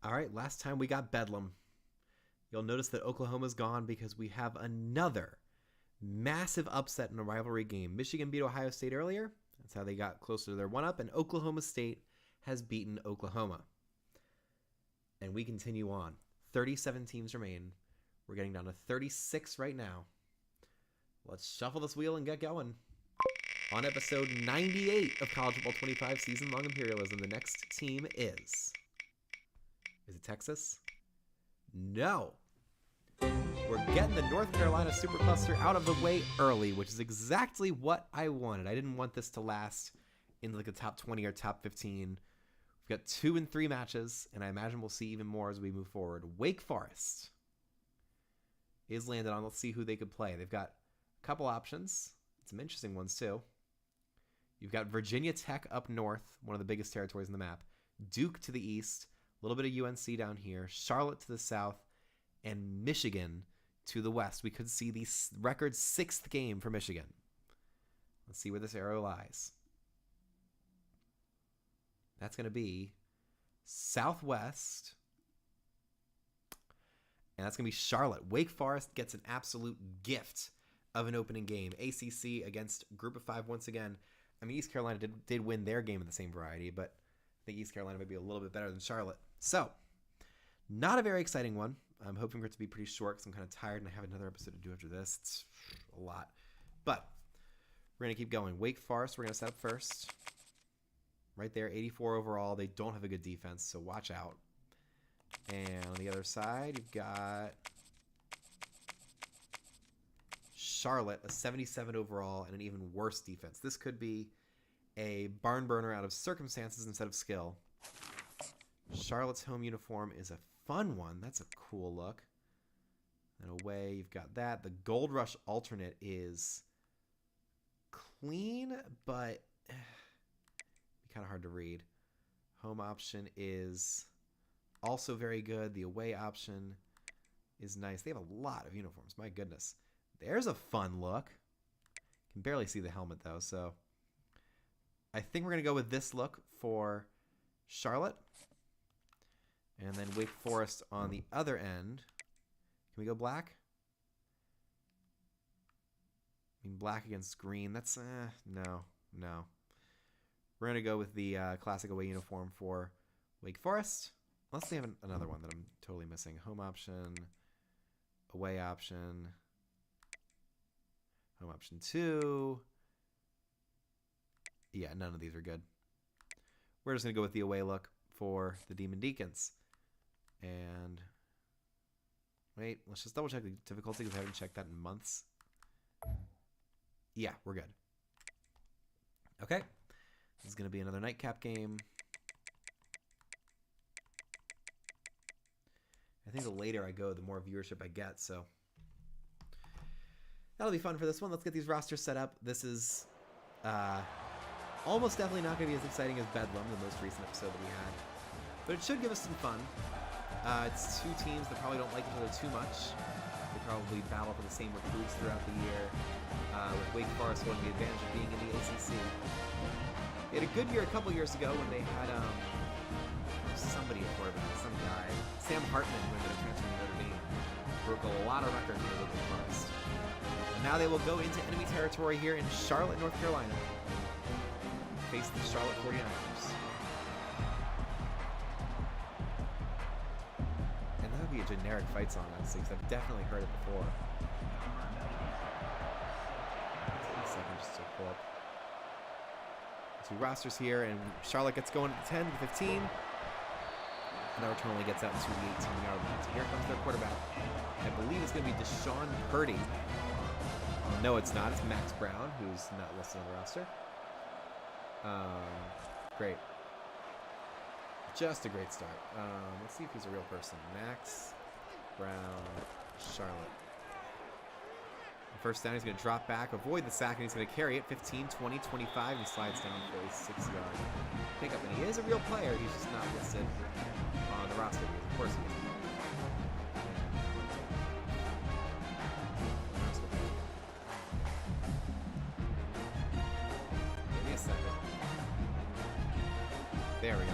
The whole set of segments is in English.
All right, last time we got Bedlam. You'll notice that Oklahoma's gone because we have another massive upset in a rivalry game. Michigan beat Ohio State earlier. That's how they got closer to their one-up, and Oklahoma State has beaten Oklahoma. And we continue on. 37 teams remain. We're getting down to 36 right now. Let's shuffle this wheel and get going. On episode 98 of College Football 25 Season-Long Imperialism, the next team is... Is it Texas? No. We're getting the North Carolina supercluster out of the way early, which is exactly what I wanted. I didn't want this to last in like the top 20 or top 15. We've got 2 and 3 matches, and I imagine we'll see even more as we move forward. Wake Forest is landed on. Let's see who they could play. They've got a couple options. Some interesting ones, too. You've got Virginia Tech up north, one of the biggest territories in the map. Duke to the east. A little bit of UNC down here. Charlotte to the south. And Michigan to the west. We could see the record 6th game for Michigan. Let's see where this arrow lies. That's going to be southwest. And that's going to be Charlotte. Wake Forest gets an absolute gift of an opening game. ACC against Group of 5 once again. I mean, East Carolina did win their game in the same variety, but I think East Carolina might be a little bit better than Charlotte. So, not a very exciting one. I'm hoping for it to be pretty short because I'm kind of tired and I have another episode to do after this. It's a lot. But we're going to keep going. Wake Forest, we're going to set up first. Right there, 84 overall. They don't have a good defense, so watch out. And on the other side, you've got Charlotte, a 77 overall and an even worse defense. This could be a barn burner out of circumstances instead of skill. Charlotte's home uniform is a fun one. That's a cool look. And away, you've got that. The Gold Rush alternate is clean, but kind of hard to read. Home option is also very good. The away option is nice. They have a lot of uniforms. My goodness. There's a fun look. Can barely see the helmet, though, so I think we're going to go with this look for Charlotte. And then Wake Forest on the other end. Can we go black? I mean, black against green. That's, no. We're going to go with the classic away uniform for Wake Forest. Unless they have another one that I'm totally missing. Home option. Away option. Home option 2. Yeah, none of these are good. We're just going to go with the away look for the Demon Deacons. And wait, let's just double check the difficulty because I haven't checked that in months. Yeah, we're good. Okay. This is going to be another nightcap game. I think the later I go, the more viewership I get, so that'll be fun for this one. Let's get these rosters set up. This is almost definitely not going to be as exciting as Bedlam, the most recent episode that we had. But it should give us some fun. It's 2 teams that probably don't like each other too much. They probably battle for the same recruits throughout the year, with Wake Forest holding the advantage of being in the ACC. They had a good year a couple years ago when they had somebody at quarterback, some guy, Sam Hartman, who ended up transferring to Notre Dame, broke a lot of records for Wake Forest. And now they will go into enemy territory here in Charlotte, North Carolina, to face the Charlotte 49ers. A generic fight song, honestly, because I've definitely heard it before. Take a second just to pull up 2 rosters here, and Charlotte gets going at the 10 to 15. And now return only gets out to the 18-yard line. So here comes their quarterback. I believe it's going to be Deshaun Purdy. No, it's not. It's Max Brown, who's not listed on the roster. Great. Just a great start. Let's see if he's a real person. Max Brown, Charlotte. First down, he's going to drop back, avoid the sack, and he's going to carry it. 15, 20, 25. He slides down for a 6-yard pickup. And he is a real player. He's just not listed on the roster. Because of course he is. Give me a second. There we go.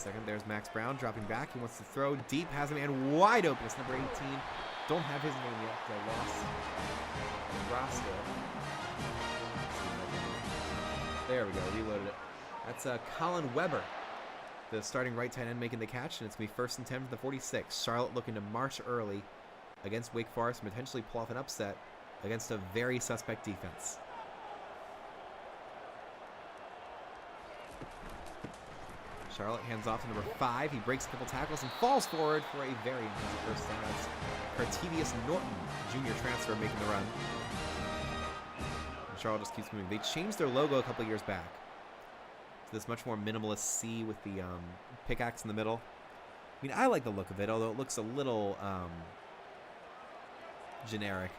second. There's Max Brown dropping back. He wants to throw deep. Has a man wide open. It's number 18. Don't have his name yet because I lost the roster. There we go. Reloaded it. That's Colin Weber, the starting right tight end, making the catch, and it's going to be 1st and 10 from the 46. Charlotte looking to march early against Wake Forest and potentially pull off an upset against a very suspect defense. Charlotte hands off to number 5. He breaks a couple tackles and falls forward for a very impressive first down. It's Cartevius Norton, junior transfer, making the run. And Charlotte just keeps moving. They changed their logo a couple years back to this much more minimalist C with the pickaxe in the middle. I mean, I like the look of it, although it looks a little generic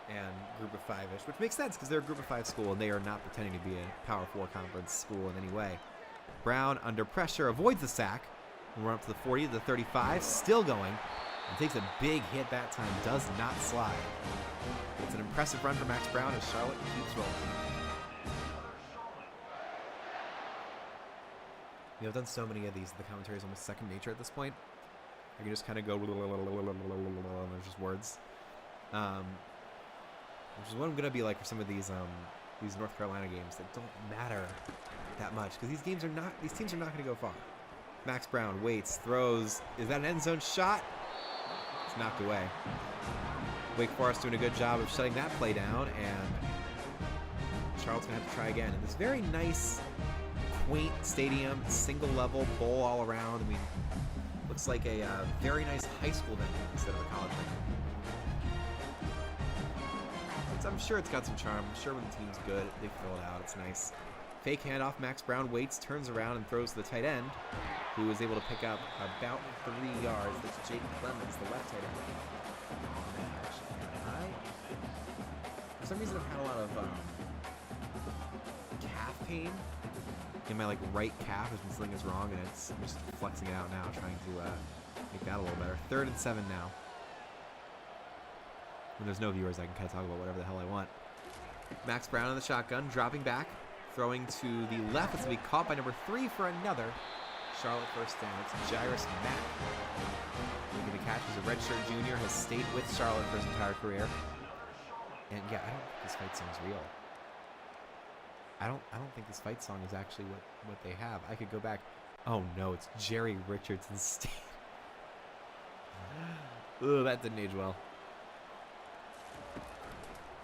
and group of 5-ish, which makes sense because they're a group of 5 school and they are not pretending to be a Power 4 conference school in any way. Brown, under pressure, avoids the sack. We'll run up to the 40, to the 35, still going. And takes a big hit that time, does not slide. It's an impressive run for Max Brown as Charlotte keeps rolling. You know, I've done so many of these, the commentary is almost second nature at this point. I can just kind of go, and there's just words. Which is what I'm going to be like for some of these North Carolina games that don't matter that much, because these teams are not going to go far. Max Brown waits, throws. Is that an end zone shot? It's knocked away. Wake Forest doing a good job of shutting that play down, and Charlotte's going to have to try again. And this very nice, quaint stadium, single level bowl all around. I mean, looks like a very nice high school venue instead of a college venue. I'm sure it's got some charm. I'm sure when the team's good, they fill it out. It's nice. Fake handoff. Max Brown waits, turns around, and throws to the tight end, who is able to pick up about 3 yards. That's J.D. Clemens, the left tight end. For some reason, I've had a lot of calf pain in my right calf. As something is wrong, and I'm just flexing it out now, trying to make that a little better. 3rd and 7 now. When there's no viewers, I can kind of talk about whatever the hell I want. Max Brown in the shotgun, dropping back, throwing to the left. It's going to be caught by number 3 for another Charlotte first down. It's Jairus Mack making the catch. He's a redshirt junior, has stayed with Charlotte for his entire career. And yeah, I don't think this fight song's real. I don't think this fight song is actually what they have. I could go back. Oh no, it's Jerry Richardson State. Ugh, that didn't age well.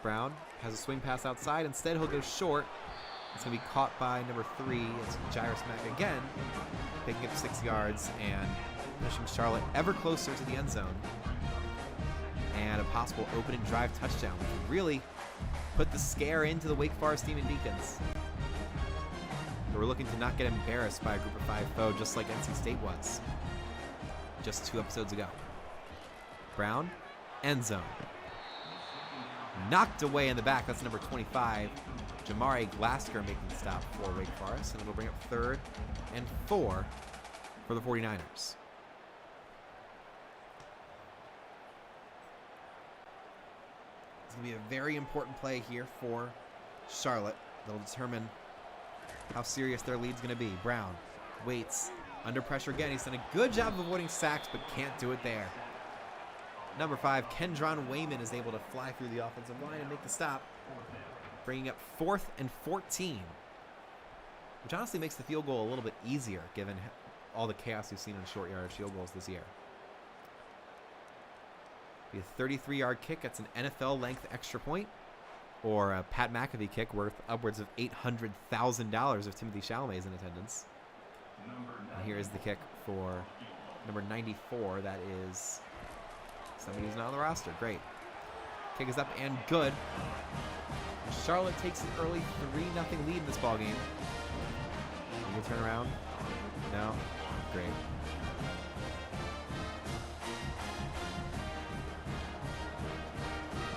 Brown has a swing pass outside. Instead, he'll go short. It's going to be caught by number 3. It's Jairus Mack again, picking up 6 yards and pushing Charlotte ever closer to the end zone. And a possible opening drive touchdown, which would really put the scare into the Wake Forest Demon Deacons. We're looking to not get embarrassed by a group of 5 foe, just like NC State was just 2 episodes ago. Brown, end zone. Knocked away in the back. That's number 25. Jamari Glasker making the stop for Wake Forest. And it'll bring up 3rd and 4 for the 49ers. It's going to be a very important play here for Charlotte. That'll determine how serious their lead's going to be. Brown waits. Under pressure again. He's done a good job of avoiding sacks, but can't do it there. Number 5, Kendron Wayman is able to fly through the offensive line and make the stop, bringing up 4th and 14, which honestly makes the field goal a little bit easier given all the chaos we've seen in short yardage field goals this year. Be a 33-yard kick. That's an NFL length extra point, or a Pat McAfee kick worth upwards of $800,000 if Timothy Chalamet is in attendance. And here is the kick for number 94. That is somebody who's not on the roster. Great. Kick is up and good. Charlotte takes an early 3-0 lead in this ballgame. Can you turn around? No? Great.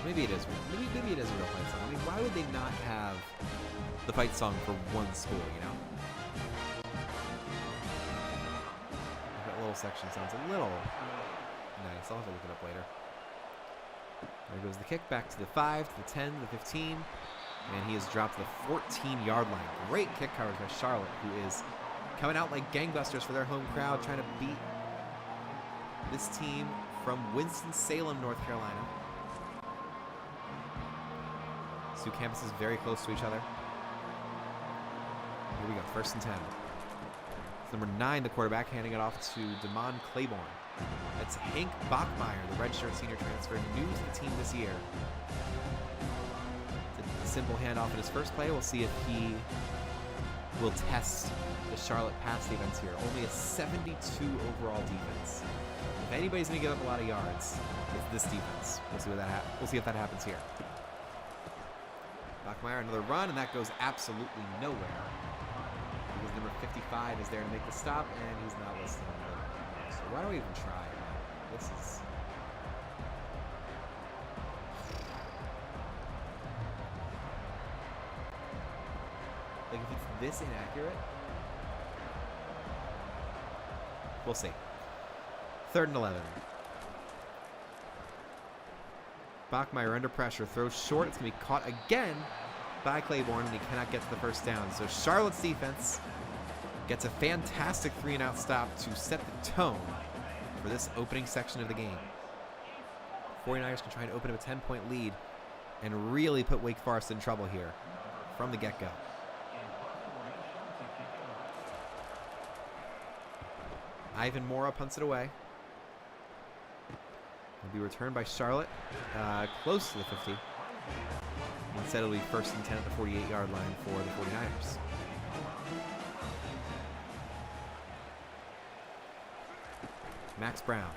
Maybe it is real. Maybe it is a real fight song. I mean, why would they not have the fight song for one school, you know? That little section sounds a little nice. I'll have to look it up later. There goes the kick back to the 5, to the 10, to the 15. And he has dropped the 14-yard line. Great kick coverage by Charlotte, who is coming out like gangbusters for their home crowd, trying to beat this team from Winston-Salem, North Carolina. Two campuses very close to each other. Here we go, 1st and 10. It's number 9, the quarterback, handing it off to Damon Claiborne. That's Hank Bachmeyer, the redshirt senior transfer, new to the team this year. It's a simple handoff in his first play. We'll see if he will test the Charlotte pass defense here. Only a 72 overall defense. If anybody's going to give up a lot of yards, it's this defense. We'll see if that happens here. Bachmeyer, another run, and that goes absolutely nowhere. Because number 55 is there to make the stop, and he's not listening. So why do we even try? This is... Like, if it's this inaccurate, we'll see. 3rd and 11. Bachmeyer under pressure, throws short. It's going to be caught again by Claiborne, and he cannot get to the first down. So Charlotte's defense gets a fantastic 3-and-out stop to set the tone for this opening section of the game. 49ers can try and open up a 10-point lead and really put Wake Forest in trouble here from the get-go. Ivan Mora punts it away. It'll be returned by Charlotte, close to the 50. Instead, it'll be 1st and 10 at the 48-yard line for the 49ers. Max Brown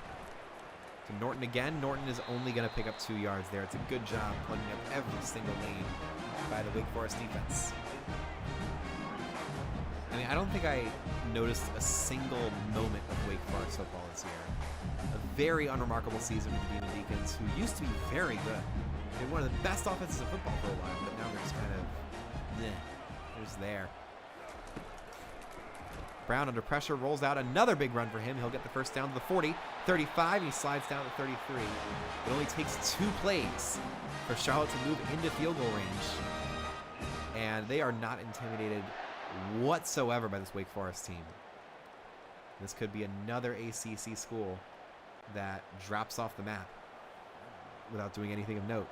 to Norton again. Norton is only going to pick up 2 yards there. It's a good job plugging up every single lane by the Wake Forest defense. I mean, I don't think I noticed a single moment of Wake Forest football this year. A very unremarkable season with the Demon Deacons, who used to be very good. They were one of the best offenses in football for a while, but now they're just kind of, they're just there. Brown under pressure, rolls out another big run for him. He'll get the first down to the 40, 35, he slides down to 33. It only takes 2 plays for Charlotte to move into field goal range, and they are not intimidated whatsoever by this Wake Forest team. This could be another ACC school that drops off the map without doing anything of note.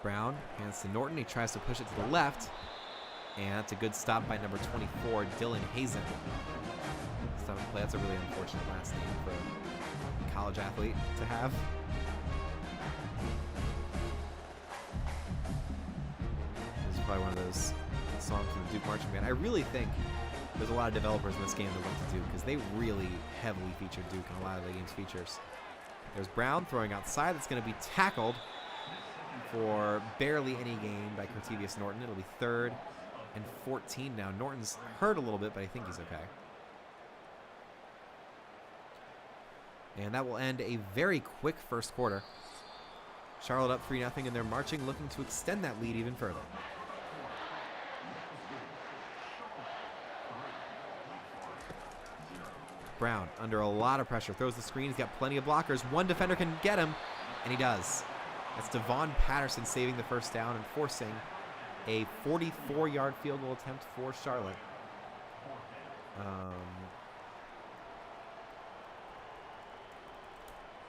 Brown hands to Norton. He tries to push it to the left, and that's a good stop by number 24, Dylan Hazen. That's a really unfortunate last name for a college athlete to have. This is probably one of those songs from the Duke Marching Band. I really think there's a lot of developers in this game that went to Duke, because they really heavily featured Duke in a lot of the game's features. There's Brown throwing outside. That's going to be tackled for barely any gain by Cortevious Norton. It'll be 3rd and 14 now. Norton's hurt a little bit, but I think he's okay. And that will end a very quick first quarter. Charlotte up 3-0, and they're marching, looking to extend that lead even further. Brown under a lot of pressure, throws the screen. He's got plenty of blockers. One defender can get him, and he does. That's Devon Patterson saving the first down and forcing a 44-yard field goal attempt for Charlotte. We're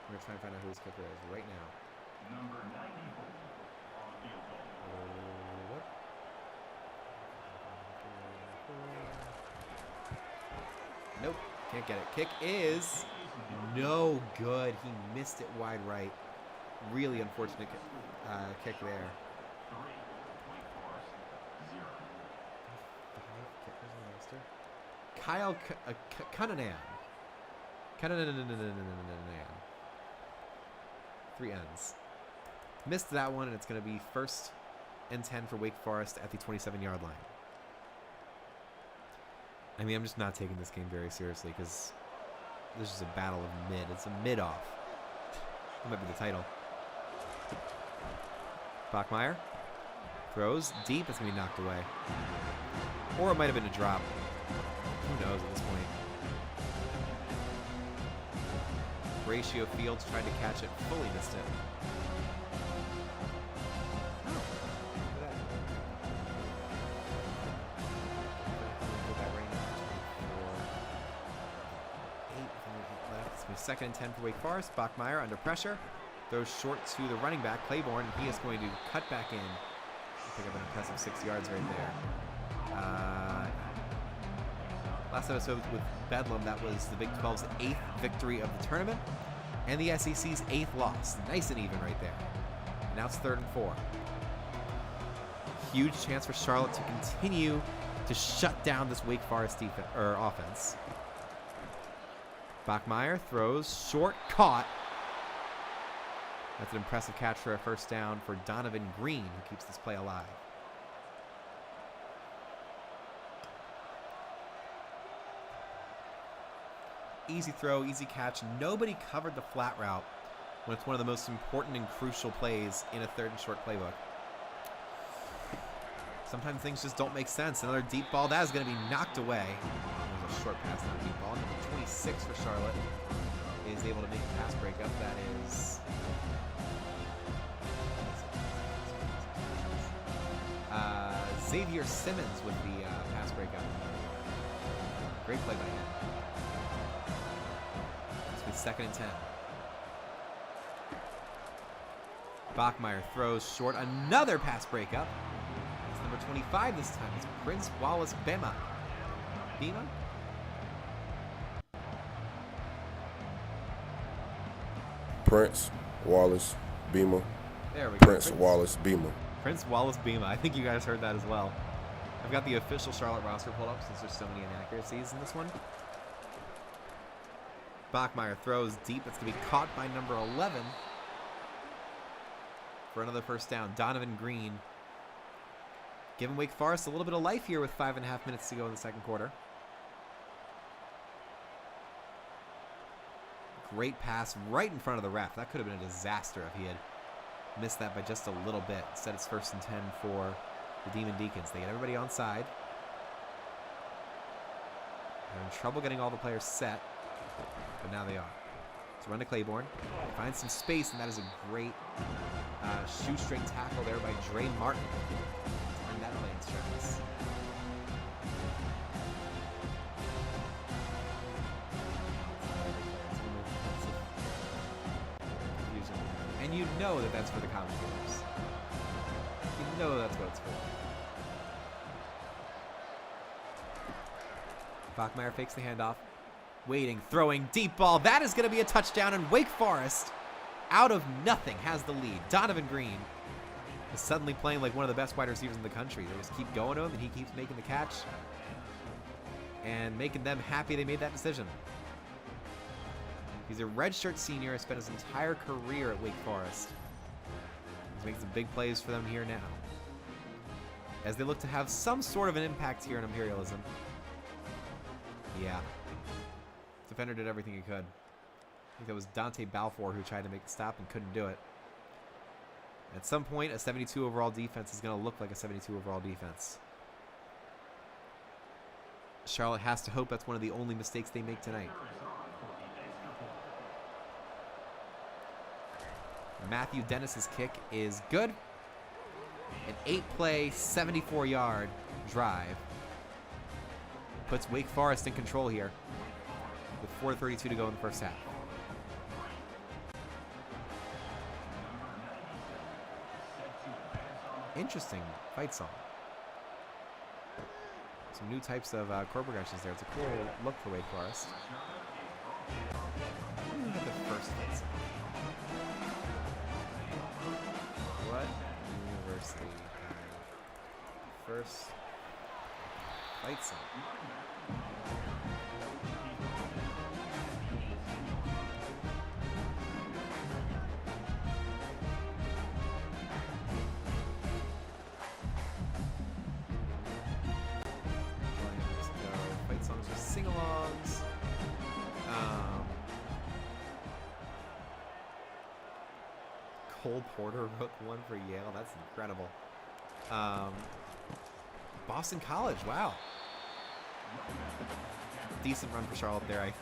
going to try and find out who his kicker is right now. Number 94 on the field goal. Nope, can't get it. Kick is no good. He missed it wide right. Really unfortunate kick there. Kyle Cunningham. 3 ends. Missed that one, and it's going to be 1st and 10 for Wake Forest at the 27-yard line. I mean, I'm just not taking this game very seriously, because this is a battle of mid. It's a mid-off. That might be the title. Bachmeyer throws deep. It's going to be knocked away. Or it might have been a drop. Who knows at this point? Ratio Fields tried to catch it, fully missed it. So 2nd and 10 for Wake Forest. Bachmeyer under pressure. Throws short to the running back, Claiborne, and he is going to cut back in. Pick up an impressive 6 yards right there. Last episode with Bedlam, that was the Big 12's 8th victory of the tournament, and the SEC's 8th loss. Nice and even right there. And now it's 3rd and 4. Huge chance for Charlotte to continue to shut down this Wake Forest offense. Bachmeyer throws, short, caught. That's an impressive catch for a 1st down for Donovan Green, who keeps this play alive. Easy throw, easy catch. Nobody covered the flat route when it's one of the most important and crucial plays in a 3rd and short playbook. Sometimes things just don't make sense. Another deep ball. That is going to be knocked away. There's a short pass, not a deep ball. Number 26 for Charlotte is able to make a pass breakup. That is... Xavier Simmons with the pass breakup. Great play by him. It's 2nd and 10. Bachmeyer throws short. Another pass breakup. It's number 25 this time. It's Prince Wallace Bema. Bema? Prince Wallace Bema. There we go. Prince Wallace Bema. Prince Wallace Bema. I think you guys heard that as well. I've got the official Charlotte roster pulled up since there's so many inaccuracies in this one. Bachmeyer throws deep. It's going to be caught by number 11 for another 1st down. Donovan Green giving Wake Forest a little bit of life here with 5.5 minutes to go in the 2nd quarter. Great pass right in front of the ref. That could have been a disaster if he had missed that by just a little bit. Instead, it's 1st and 10 for the Demon Deacons. They get everybody on side. They're in trouble getting all the players set, but now they are. So run to Claiborne. Finds some space, and that is a great shoestring tackle there by Dre Martin. Turn that play in strikes. And you know that that's for the commentators. You know that's what it's for. Bachmeyer fakes the handoff. Waiting, throwing, deep ball. That is going to be a touchdown, and Wake Forest, out of nothing, has the lead. Donovan Green is suddenly playing like one of the best wide receivers in the country. They just keep going to him, and he keeps making the catch and making them happy they made that decision. He's a redshirt senior, has spent his entire career at Wake Forest. He's making some big plays for them here now, as they look to have some sort of an impact here in Imperialism. Yeah. Defender did everything he could. I think that was Dante Balfour who tried to make the stop and couldn't do it. At some point, a 72 overall defense is going to look like a 72 overall defense. Charlotte has to hope that's one of the only mistakes they make tonight. Matthew Dennis's kick is good. An 8-play, 74-yard drive puts Wake Forest in control here with 4:32 to go in the 1st half. Interesting fight song. Some new types of chord progressions there. It's a cool look for Wake Forest. Who had the first fight song? What university had first fight song? Fight songs with sing-alongs. Cole Porter wrote one for Yale. That's incredible. Boston College. Wow. Decent run for Charlotte there. I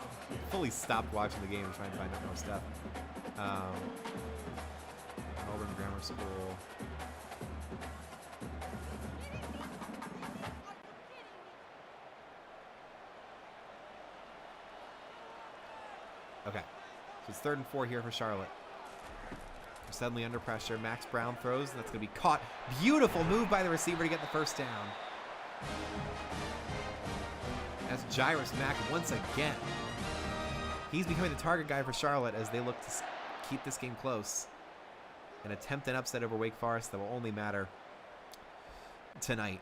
fully stopped watching the game and trying to find out more stuff. Auburn Grammar School. Okay. it's 3rd and 4 here for Charlotte. They're suddenly under pressure. Max Brown throws, and that's going to be caught. Beautiful move by the receiver to get the first down. That's Jairus Mack once again. He's becoming the target guy for Charlotte as they look to keep this game close and attempt an upset over Wake Forest that will only matter tonight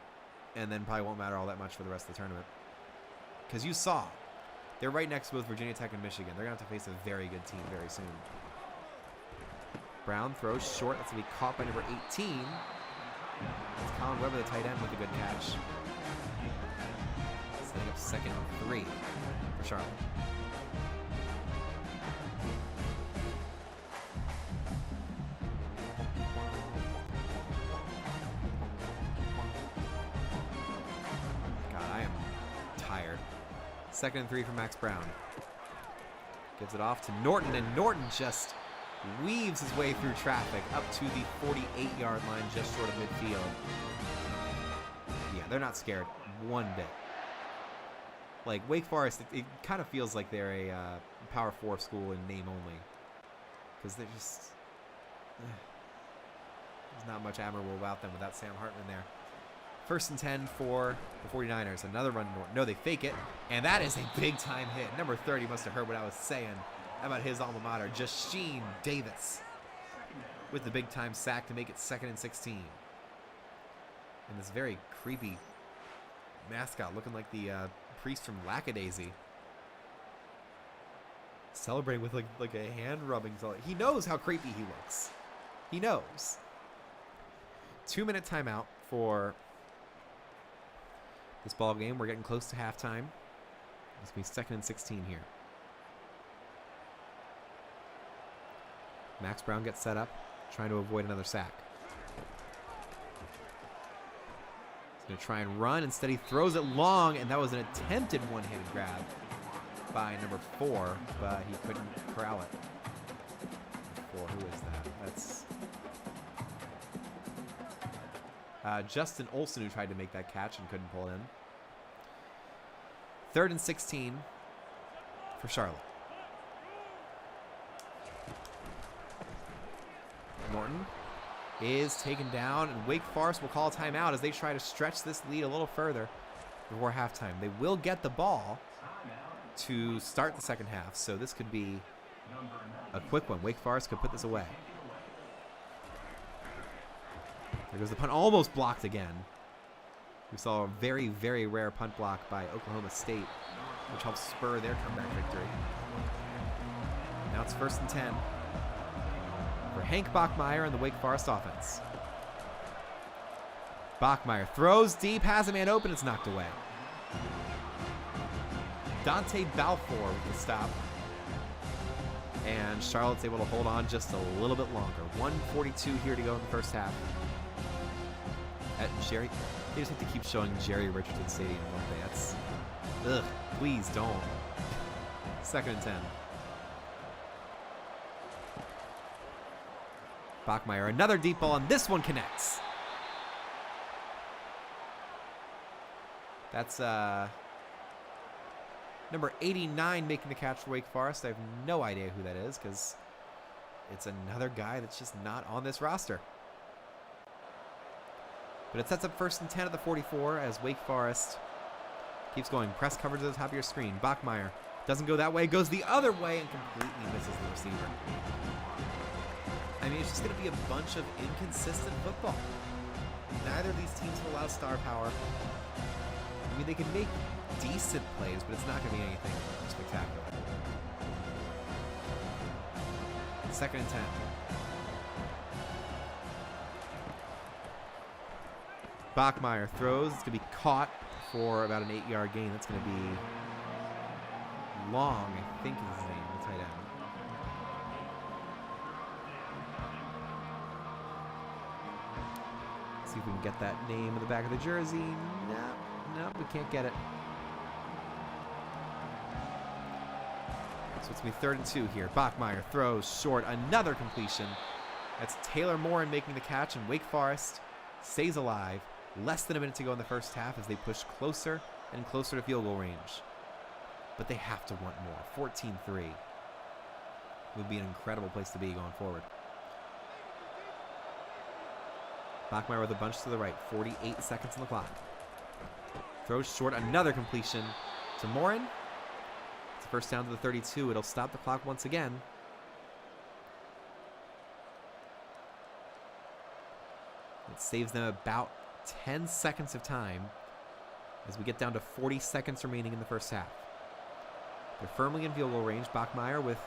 and then probably won't matter all that much for the rest of the tournament. Because you saw, they're right next to both Virginia Tech and Michigan. They're going to have to face a very good team very soon. Brown throws short. That's going to be caught by number 18. It's Colin Webber, the tight end, with a good catch. Setting up 2nd and 3 for Charlotte. God, I am tired. 2nd and 3 for Max Brown. Gives it off to Norton, and Norton just weaves his way through traffic up to the 48-yard line, just short of midfield. Yeah, they're not scared one bit. Like, Wake Forest, it kind of feels like they're a Power 4 school in name only. Because they're just... there's not much admirable about them without Sam Hartman there. 1st and 10 for the 49ers. Another run north. No, they fake it. And that is a big-time hit. Number 30 must have heard what I was saying about his alma mater. Justine Davis with the big-time sack to make it 2nd and 16. And this very creepy mascot looking like the priest from Lackadaisy. Celebrating with like a hand rubbing. He knows how creepy he looks. He knows. 2-minute timeout for this ball game. We're getting close to halftime. It's going to be 2nd and 16 here. Max Brown gets set up, trying to avoid another sack. He's going to try and run. Instead, he throws it long, and that was an attempted one-handed grab by number 4, but he couldn't corral it. 4, who is that? That's Justin Olson, who tried to make that catch and couldn't pull it in. 3rd and 16 for Charlotte. Norton is taken down, and Wake Forest will call a timeout as they try to stretch this lead a little further before halftime. They will get the ball to start the second half, so this could be a quick one. Wake Forest could put this away. There goes the punt, almost blocked again. We saw a very, very rare punt block by Oklahoma State, which helped spur their comeback victory. Now it's 1st and 10 for Hank Bachmeier and the Wake Forest offense. Bachmeier throws deep, has a man open, it's knocked away. Dante Balfour with the stop. And Charlotte's able to hold on just a little bit longer. 1:42 here to go in the first half. At Jerry, they just have to keep showing Jerry Richardson Stadium, don't they? That's, ugh, please don't. 2nd and 10. Bachmeier, another deep ball, and this one connects. That's number 89 making the catch for Wake Forest. I have no idea who that is because it's another guy that's just not on this roster. But it sets up 1st and 10 at the 44 as Wake Forest keeps going. Press coverage at the top of your screen. Bachmeier doesn't go that way, goes the other way, and completely misses the receiver. I mean, it's just going to be a bunch of inconsistent football. Neither of these teams will allow star power. I mean, they can make decent plays, but it's not going to be anything spectacular. 2nd and 10. Bachmeier throws. It's going to be caught for about an 8-yard gain. That's going to be Long, I think is his name, the tight end. See if we can get that name in the back of the jersey. No, we can't get it. So it's going to be 3rd and 2 here. Bachmeier throws short. Another completion. That's Taylor Morin making the catch, and Wake Forest stays alive. Less than a minute to go in the first half as they push closer and closer to field goal range. But they have to want more. 14-3. would be an incredible place to be going forward. Bachmeier with a bunch to the right. 48 seconds on the clock. Throws short. Another completion to Morin. It's a first down to the 32. It'll stop the clock once again. It saves them about 10 seconds of time as we get down to 40 seconds remaining in the first half. They're firmly in field goal range. Bachmeier with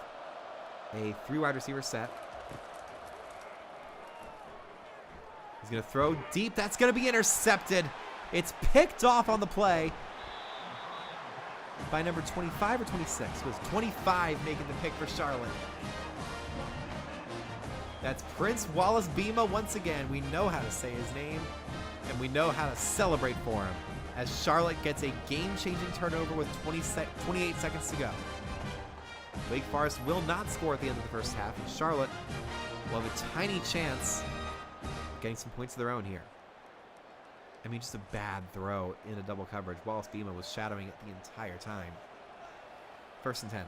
a 3 wide receiver set. He's going to throw deep. That's going to be intercepted. It's picked off on the play by number 25 or 26. It was 25 making the pick for Charlotte. That's Prince Wallace Bima once again. We know how to say his name, and we know how to celebrate for him as Charlotte gets a game-changing turnover with 28 seconds to go. Wake Forest will not score at the end of the first half, and Charlotte will have a tiny chance of getting some points of their own here. I mean, just a bad throw in a double coverage. Wallace Bima was shadowing it the entire time. 1st and 10.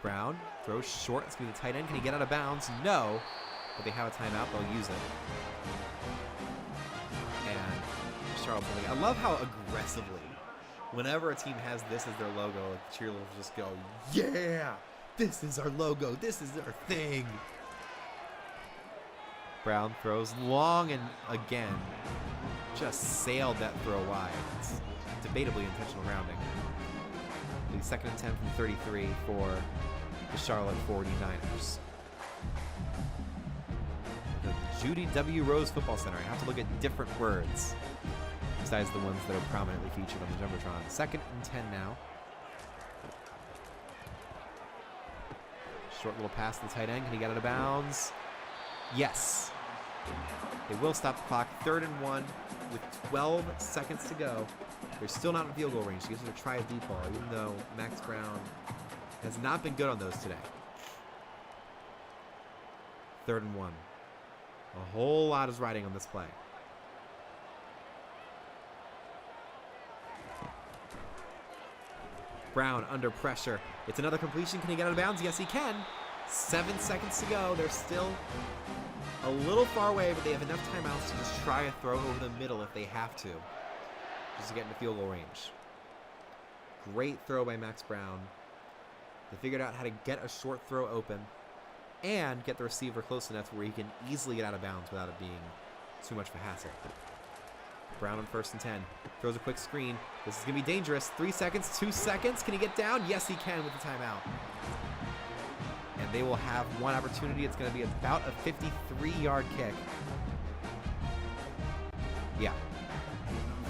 Brown throws short. It's going to be the tight end. Can he get out of bounds? No. But they have a timeout. They'll use it. And Charlotte, I love how aggressively, whenever a team has this as their logo, like the cheerleaders just go, yeah, this is our logo. This is our thing. Brown throws long and again just sailed that throw wide. It's debatably intentional rounding. The 2nd and 10 from 33 for the Charlotte 49ers. The Judy W. Rose Football Center. I have to look at different words besides the ones that are prominently featured on the Jumbotron. 2nd and 10 now. Short little pass to the tight end. Can he get out of bounds? Yes. They will stop the clock. 3rd and 1 with 12 seconds to go. They're still not in field goal range. He gets to try a deep ball, even though Max Brown has not been good on those today. 3rd and 1. A whole lot is riding on this play. Brown under pressure. It's another completion. Can he get out of bounds? Yes, he can. 7 seconds to go. They're still a little far away, but they have enough timeouts to just try a throw over the middle if they have to, just to get into field goal range. Great throw by Max Brown. They figured out how to get a short throw open and get the receiver close enough to where he can easily get out of bounds without it being too much of a hassle. Brown on 1st and 10. Throws a quick screen. This is going to be dangerous. 3 seconds, 2 seconds. Can he get down? Yes, he can with the timeout. And they will have one opportunity. It's going to be about a 53-yard kick. Yeah.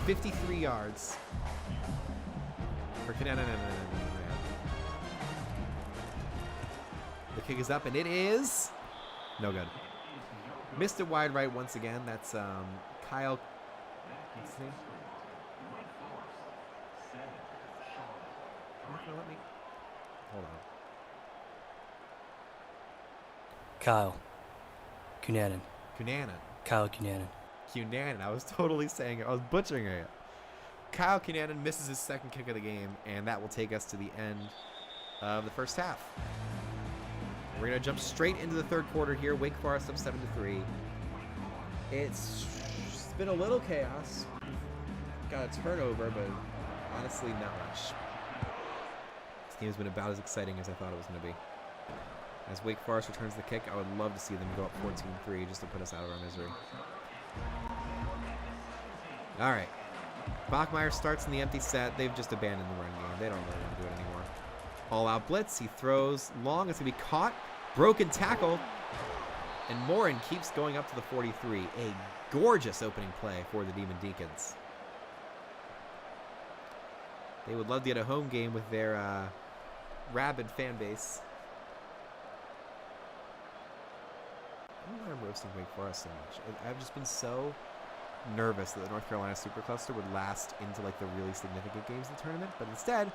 53 yards. No. The kick is up, and it is no good. Missed it wide right once again. That's Kyle. What's his name? Let me. Hold on. Kyle Cunanan. Kyle Cunanan. I was totally saying it. I was butchering it. Kyle Cunanan misses his 2nd kick of the game, and that will take us to the end of the first half. We're going to jump straight into the 3rd quarter here. Wake Forest up 7-3. It's been a little chaos. Got a turnover, but honestly not much. This game has been about as exciting as I thought it was going to be. As Wake Forest returns the kick, I would love to see them go up 14-3 just to put us out of our misery. All right. Bachmeier starts in the empty set. They've just abandoned the run game. They don't really want to do it anymore. All-out blitz. He throws long. It's going to be caught. Broken tackle. And Morin keeps going up to the 43. A gorgeous opening play for the Demon Deacons. They would love to get a home game with their rabid fan base. I don't know why I'm roasting Wake Forest so much. I've just been so nervous that the North Carolina supercluster would last into like the really significant games of the tournament, but instead,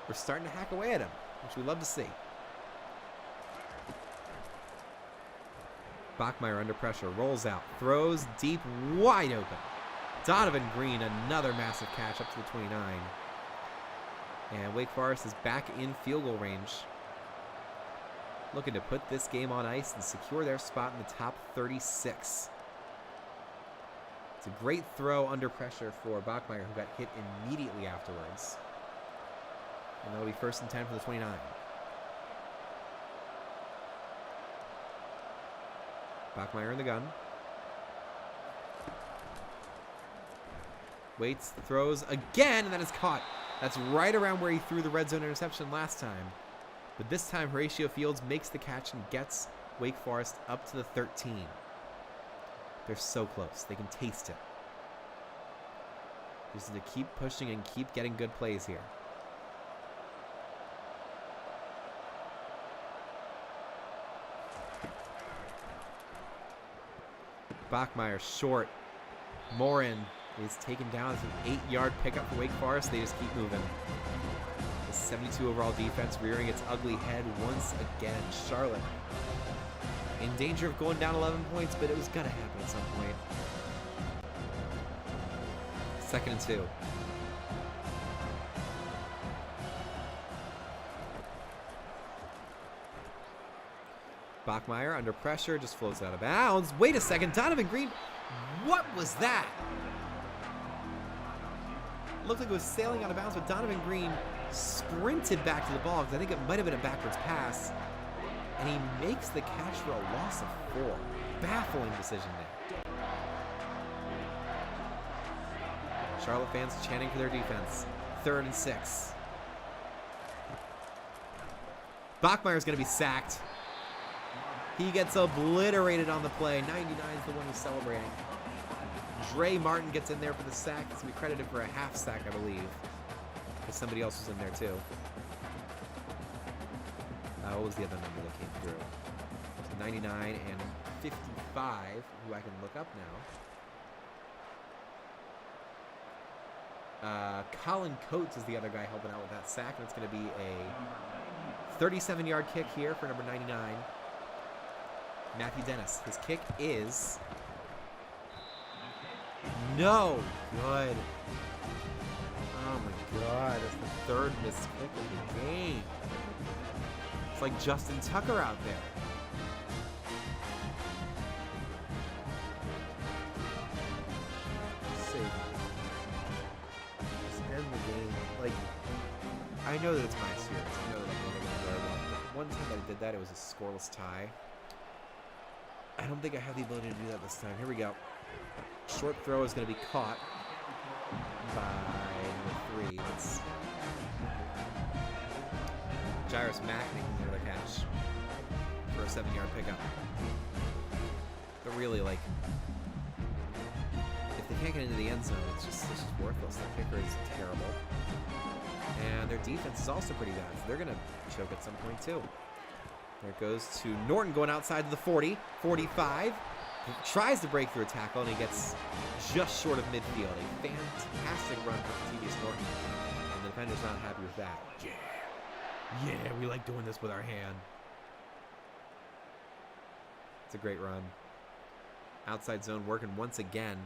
we're starting to hack away at them, which we love to see. Bachmeier under pressure, rolls out, throws deep, wide open. Donovan Green, another massive catch up to the 29. And Wake Forest is back in field goal range. Looking to put this game on ice and secure their spot in the top 36. It's a great throw under pressure for Bachmeier, who got hit immediately afterwards. And that'll be 1st and 10 for the 29. Bachmeier in the gun. Waits, throws again, and that is caught. That's right around where he threw the red zone interception last time. But this time, Horatio Fields makes the catch and gets Wake Forest up to the 13. They're so close. They can taste it. Just need to keep pushing and keep getting good plays here. Bachmeier short. Morin is taken down. It's an 8-yard pickup for Wake Forest. They just keep moving. The 72 overall defense rearing its ugly head once again. Charlotte in danger of going down 11 points, but it was going to happen at some point. 2nd and 2. Bachmeier under pressure, just floats out of bounds. Wait a second, Donovan Green. What was that? Looked like it was sailing out of bounds, but Donovan Green sprinted back to the ball because I think it might have been a backwards pass. And he makes the catch for a loss of 4. Baffling decision there. Charlotte fans chanting for their defense. 3rd and 6. Bachmeier's going to be sacked. He gets obliterated on the play. 99 is the one who's celebrating. Dre Martin gets in there for the sack. He's going to be credited for a half sack, I believe. Because somebody else was in there, too. What was the other number that came through? So 99 and 55, who I can look up now. Colin Coates is the other guy helping out with that sack, and it's going to be a 37-yard kick here for number 99. Matthew Dennis. His kick is no good. Oh my God, that's the 3rd missed kick of the game. It's like Justin Tucker out there. Let's see. Just end the game. Like, I know that it's my series. I know that I'm going to where I want. But one time that I did that, it was a scoreless tie. I don't think I have the ability to do that this time. Here we go. Short throw is going to be caught by number 3. It's Jairus Mack making another catch for a 7-yard pickup. But really, like, if they can't get into the end zone, it's just worthless. Their kicker is terrible. And their defense is also pretty bad, so they're going to choke at some point, too. There it goes to Norton going outside to the 40, 45. Tries to break through a tackle, and he gets just short of midfield. A fantastic run for Tavius Norton. And the defender's not happy with that. Yeah, we like doing this with our hand. It's a great run. Outside zone working once again.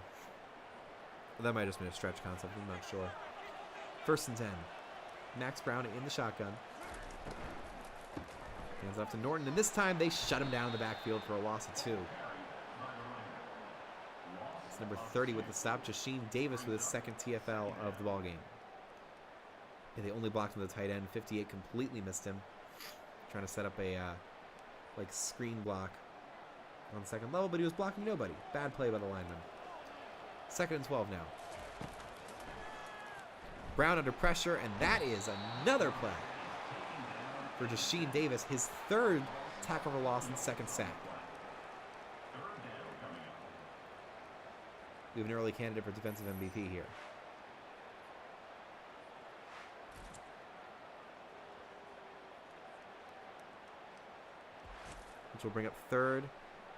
Well, that might have just been a stretch concept. I'm not sure. 1st and 10. Max Brown in the shotgun. Hands off to Norton, and this time they shut him down in the backfield for a loss of 2. It's number 30 with the stop, Jasheen Davis with his 2nd TFL of the ballgame. Yeah, they only blocked him to the tight end. 58 completely missed him. Trying to set up a like screen block on the 2nd level, but he was blocking nobody. Bad play by the lineman. 2nd and 12 now. Brown under pressure, and that is another play for Jasheen Davis, his 3rd tackle for loss and 2nd sack. We have an early candidate for defensive MVP here. Which will bring up 3rd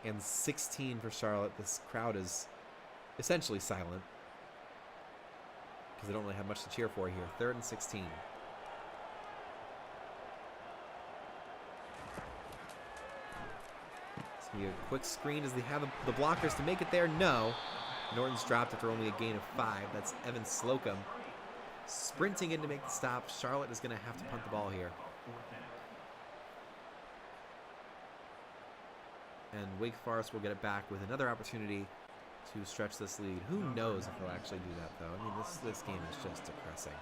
and 16 for Charlotte. This crowd is essentially silent because they don't really have much to cheer for here. 3rd and 16. It's going to be a quick screen as they have the blockers to make it there. No. Norton's dropped after only a gain of 5. That's Evan Slocum. sprinting in to make the stop. Charlotte is going to have to punt the ball here. And Wake Forest will get it back with another opportunity to stretch this lead. Who knows if they'll actually do that, though? I mean, this game is just depressing.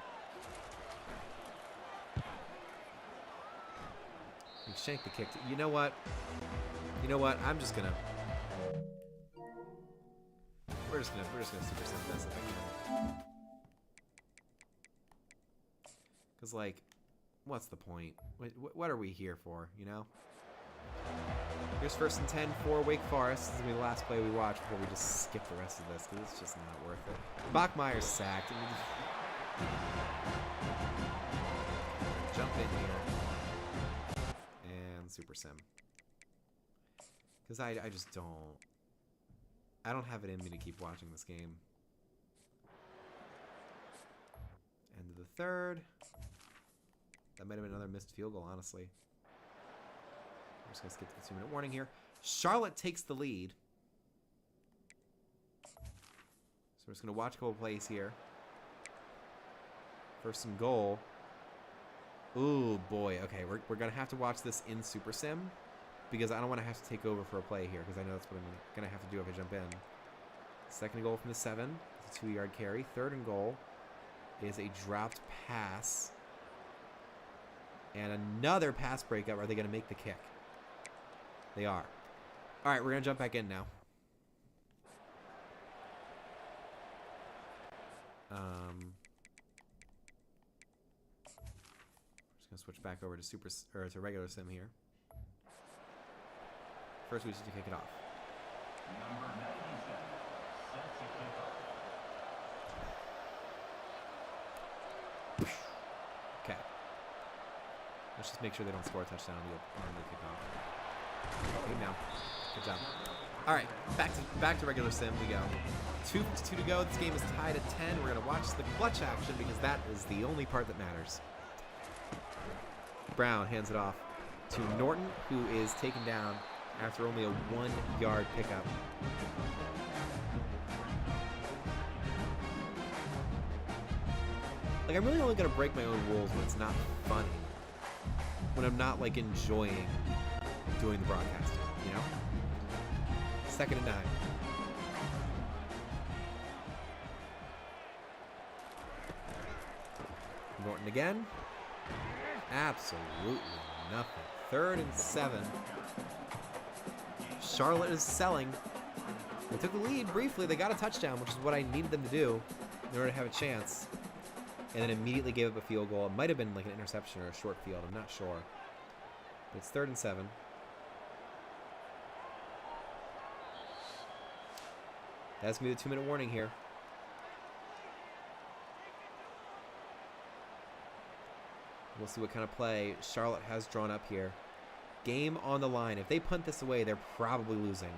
Shank the kick. You know what? You know what? I'm just gonna. We're just gonna super sim this. Cause like, what's the point? What are we here for? You know. Here's 1st and 10 for Wake Forest. This is gonna be the last play we watch before we just skip the rest of this, because it's just not worth it. Bachmeier's sacked. Jump in here. And super sim. Because I just don't. I don't have it in me to keep watching this game. End of the third. That might have been another missed field goal, honestly. I'm just going to skip the 2-minute warning here. Charlotte takes the lead. So we're just going to watch a couple plays here. 1st and goal. Ooh, boy. Okay, we're going to have to watch this in Super Sim because I don't want to have to take over for a play here because I know that's what I'm going to have to do if I jump in. 2nd and goal from the 7. It's a 2-yard carry. 3rd and goal is a dropped pass. And another pass breakup. Are they going to make the kick? They are. All right, we're going to jump back in now. Just going to switch back over to to regular sim here. First, we just need to kick it off. Okay. Let's just make sure they don't score a touchdown on the kickoff. Take him down. Good job. All right, back to regular sim we go. 2 to go. This game is tied at 10. We're gonna watch the clutch action because that is the only part that matters. Brown hands it off to Norton, who is taken down after only a 1-yard pickup. Like, I'm really only gonna break my own rules when it's not funny. When I'm not like enjoying doing the broadcasting, you know? 2nd and 9. Norton again. Absolutely nothing. 3rd and 7. Charlotte is selling. They took the lead briefly. They got a touchdown, which is what I needed them to do in order to have a chance. And then immediately gave up a field goal. It might have been like an interception or a short field. I'm not sure. But it's 3rd and 7. That's going to be the 2-minute warning here. We'll see what kind of play Charlotte has drawn up here. Game on the line. If they punt this away, they're probably losing.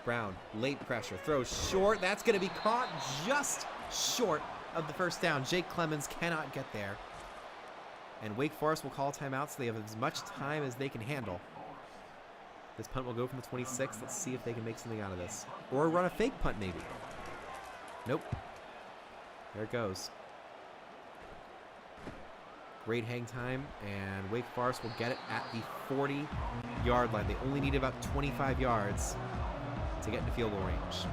Brown, late pressure, throws short. That's going to be caught just short of the 1st down. Jake Clemens cannot get there. And Wake Forest will call timeout so they have as much time as they can handle. This punt will go from the 26. Let's see if they can make something out of this. Or run a fake punt, maybe. Nope. There it goes. Great hang time, and Wake Forest will get it at the 40-yard line. They only need about 25 yards to get into field goal range.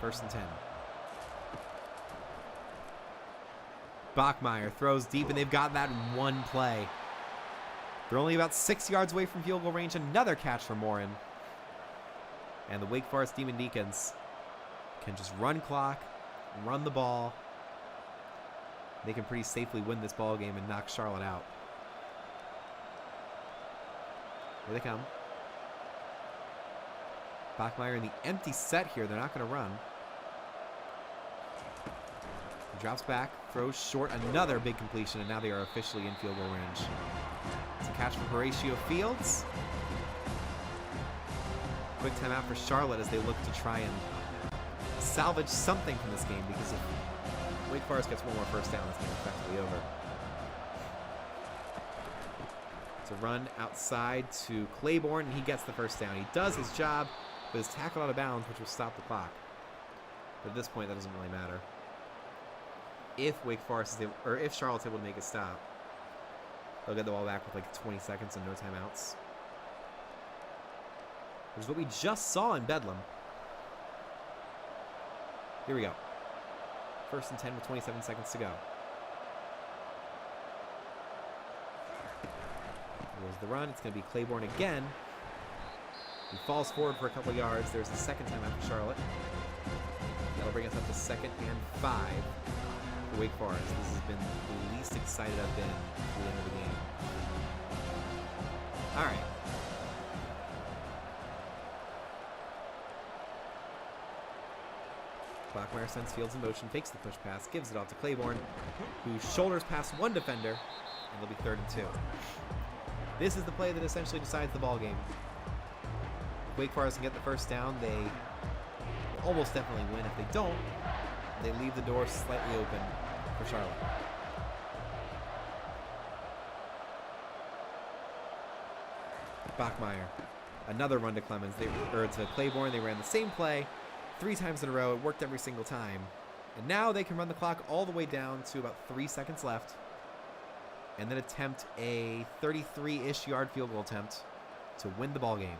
1st and 10. Bachmeier throws deep, and they've got that in one play. They're only about 6 yards away from field goal range. Another catch for Morin. And the Wake Forest Demon Deacons can just run clock, run the ball. They can pretty safely win this ball game and knock Charlotte out. Here they come. Bachmeier in the empty set here. They're not going to run. He drops back, throws short. Another big completion, and now they are officially in field goal range. It's a catch from Horatio Fields. Quick timeout for Charlotte as they look to try and salvage something from this game, because if Wake Forest gets one more 1st down, this game is effectively over. It's a run outside to Claiborne, and he gets the 1st down. He does his job. but is tackled out of bounds, which will stop the clock. But at this point, that doesn't really matter. If Wake Forest is able, or if Charlotte's able to make a stop, they'll get the ball back with like 20 seconds and no timeouts. Which is what we just saw in Bedlam. Here we go. 1st and 10 with 27 seconds to go. There's the run. It's going to be Claiborne again. He falls forward for a couple yards. There's the second time out for Charlotte. That'll bring us up to 2nd and 5 for Wake Forest. This has been the least excited I've been for the end of the game. All right. Bachmeyer sends Fields in motion, fakes the push pass, gives it off to Claiborne, who shoulders past one defender, and it'll be 3rd and 2. This is the play that essentially decides the ball game. If Wake Forest can get the first down, they will almost definitely win. If they don't, they leave the door slightly open for Charlotte. Bachmeyer, another run to Clemens, to Claiborne. They ran the same play 3 times in a row. It worked every single time. And now they can run the clock all the way down to about 3 seconds left. And then attempt a 33-ish yard field goal attempt to win the ball game.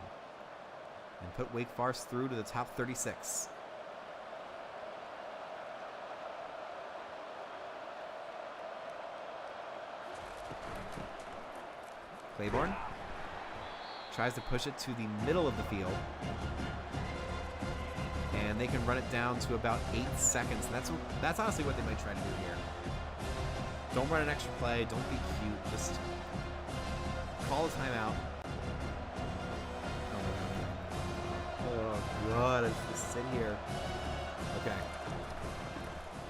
And put Wake Forest through to the top 36. Claiborne tries to push it to the middle of the field. And they can run it down to about 8 seconds. And that's honestly what they might try to do here. Don't run an extra play. Don't be cute. Just call a timeout. Oh God, I just sit here. Okay.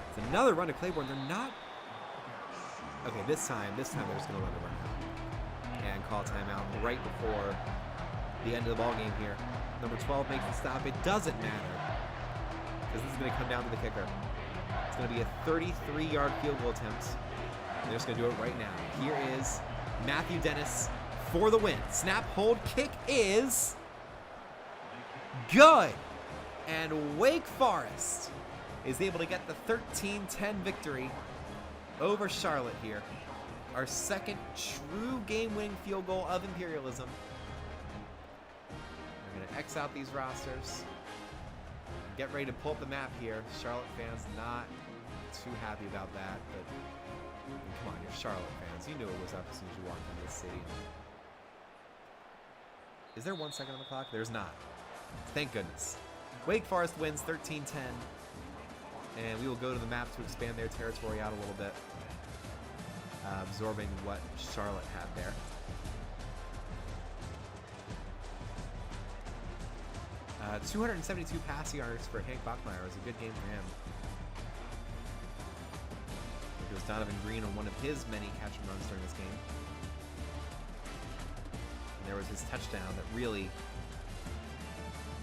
It's another run to Claiborne. They're not. Okay, this time they're just gonna let it run out and call a timeout right before the end of the ball game here. Number 12 makes the stop. It doesn't matter because this is gonna come down to the kicker. It's gonna be a 33-yard field goal attempt. They're just going to do it right now. Here is Matthew Dennis for the win. Snap, hold, kick is good. And Wake Forest is able to get the 13-10 victory over Charlotte here. Our second true game-winning field goal of Imperialism. We're going to X out these rosters. Get ready to pull up the map here. Charlotte fans not too happy about that, but come on, you're Charlotte fans. You knew it was up as soon as you walked into the city. Is there 1 second on the clock? There's not. Thank goodness. Wake Forest wins 13-10. And we will go to the map to expand their territory out a little bit. Absorbing what Charlotte had there. Uh, 272 passing yards for Hank Bachmeyer. It was a good game for him. It was Donovan Green on one of his many catch and runs during this game. And there was his touchdown that really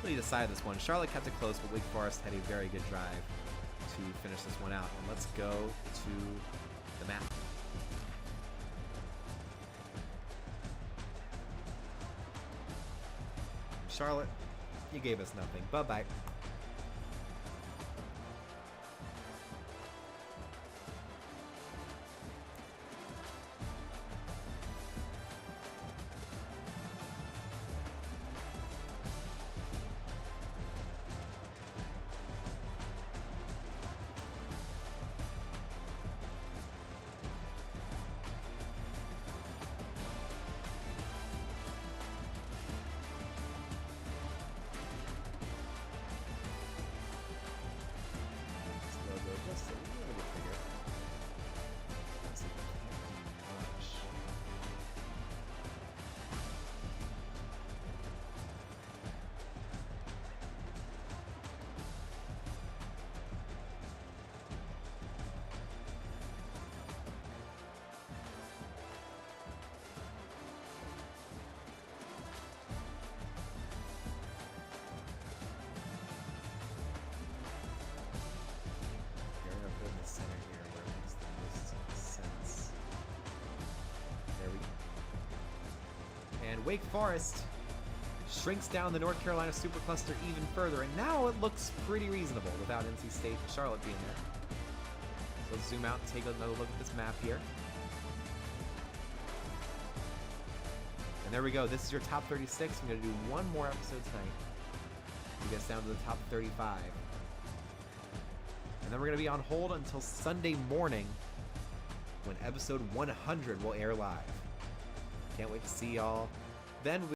decided this one. Charlotte kept it close, but Wake Forest had a very good drive to finish this one out. And let's go to the map. Charlotte, you gave us nothing. Bye-bye. Wake Forest shrinks down the North Carolina supercluster even further, and now it looks pretty reasonable without NC State and Charlotte being there. So let's zoom out and take another look at this map here. And there we go. This is your top 36. I'm going to do one more episode tonight to get us down to the top 35. And then we're going to be on hold until Sunday morning when episode 100 will air live. Can't wait to see y'all. Then